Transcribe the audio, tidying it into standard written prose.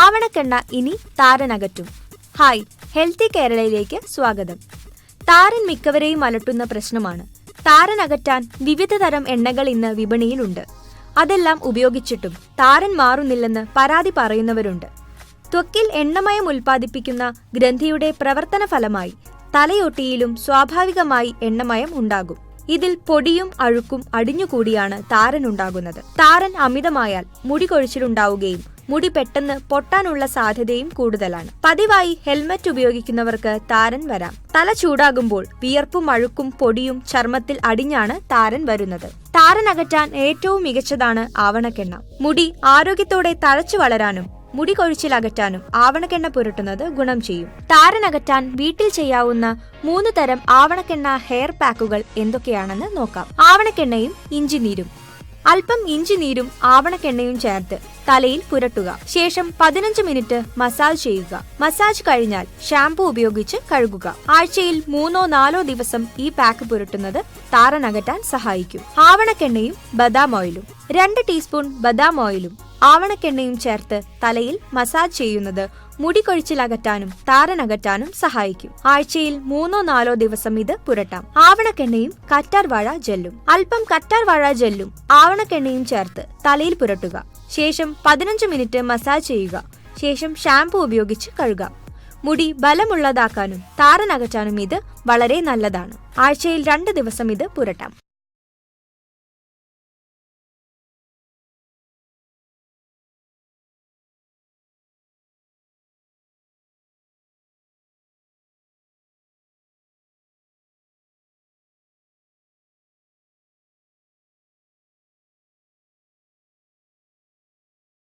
ആവണക്കെണ്ണ ഇനി താരനകറ്റും. Hi, healthy കേരളയിലേക്ക് സ്വാഗതം. താരൻ മിക്കവരെയും അലട്ടുന്ന പ്രശ്നമാണ്. താരനകറ്റാൻ വിവിധ തരം എണ്ണകൾ ഇന്ന് വിപണിയിലുണ്ട്. അതെല്ലാം ഉപയോഗിച്ചിട്ടും താരൻ മാറുന്നില്ലെന്ന് പരാതി പറയുന്നവരുണ്ട്. ത്വക്കിൽ എണ്ണമയം ഉൽപ്പാദിപ്പിക്കുന്ന ഗ്രന്ഥിയുടെ പ്രവർത്തന ഫലമായി തലയൊട്ടിയിലും സ്വാഭാവികമായി എണ്ണമയം ഉണ്ടാകും. ഇതിൽ പൊടിയും അഴുക്കും അടിഞ്ഞുകൂടിയാണ് താരൻ ഉണ്ടാകുന്നത്. താരൻ അമിതമായാൽ മുടി കൊഴിച്ചിലുണ്ടാവുകയും മുടി പെട്ടെന്ന് പൊട്ടാനുള്ള സാധ്യതയും കൂടുതലാണ്. പതിവായി ഹെൽമറ്റ് ഉപയോഗിക്കുന്നവർക്ക് താരൻ വരാം. തല ചൂടാകുമ്പോൾ വിയർപ്പും അഴുക്കും പൊടിയും ചർമ്മത്തിൽ അടിഞ്ഞാണ് താരൻ വരുന്നത്. താരൻ അകറ്റാൻ ഏറ്റവും മികച്ചതാണ് ആവണക്കെണ്ണ. മുടി ആരോഗ്യത്തോടെ തഴച്ചു വളരാനും മുടി കൊഴിച്ചിലകറ്റാനും ആവണക്കെണ്ണ പുരട്ടുന്നത് ഗുണം ചെയ്യും. താരനകറ്റാൻ വീട്ടിൽ ചെയ്യാവുന്ന 3 തരം ആവണക്കെണ്ണ ഹെയർ പാക്കുകൾ എന്തൊക്കെയാണെന്ന് നോക്കാം. ആവണക്കെണ്ണയും ഇഞ്ചിനീരും. അല്പം ഇഞ്ചിനീരും ആവണക്കെണ്ണയും ചേർത്ത് തലയിൽ പുരട്ടുക. ശേഷം 15 മിനിറ്റ് മസാജ് ചെയ്യുക. മസാജ് കഴിഞ്ഞാൽ ഷാംപൂ ഉപയോഗിച്ച് കഴുകുക. ആഴ്ചയിൽ 3-4 ദിവസം ഈ പാക്ക് പുരട്ടുന്നത് താരനകറ്റാൻ സഹായിക്കും. ആവണക്കെണ്ണയും ബദാം ഓയിലും. 2 ടീസ്പൂൺ ബദാം ഓയിലും ആവണക്കെണ്ണയും ചേർത്ത് തലയിൽ മസാജ് ചെയ്യുന്നത് മുടി കൊഴിച്ചിലകറ്റാനും താരനകറ്റാനും സഹായിക്കും. ആഴ്ചയിൽ 3-4 ദിവസം ഇത് പുരട്ടാം. ആവണക്കെണ്ണയും കറ്റാർവാഴ ജെല്ലും. അല്പം കറ്റാർവാഴ ജെല്ലും ആവണക്കെണ്ണയും ചേർത്ത് തലയിൽ പുരട്ടുക. ശേഷം 15 മിനിറ്റ് മസാജ് ചെയ്യുക. ശേഷം ഷാംപൂ ഉപയോഗിച്ച് കഴുകാം. മുടി ബലമുള്ളതാക്കാനും താരനകറ്റാനും ഇത് വളരെ നല്ലതാണ്. ആഴ്ചയിൽ 2 ദിവസം ഇത് പുരട്ടാം.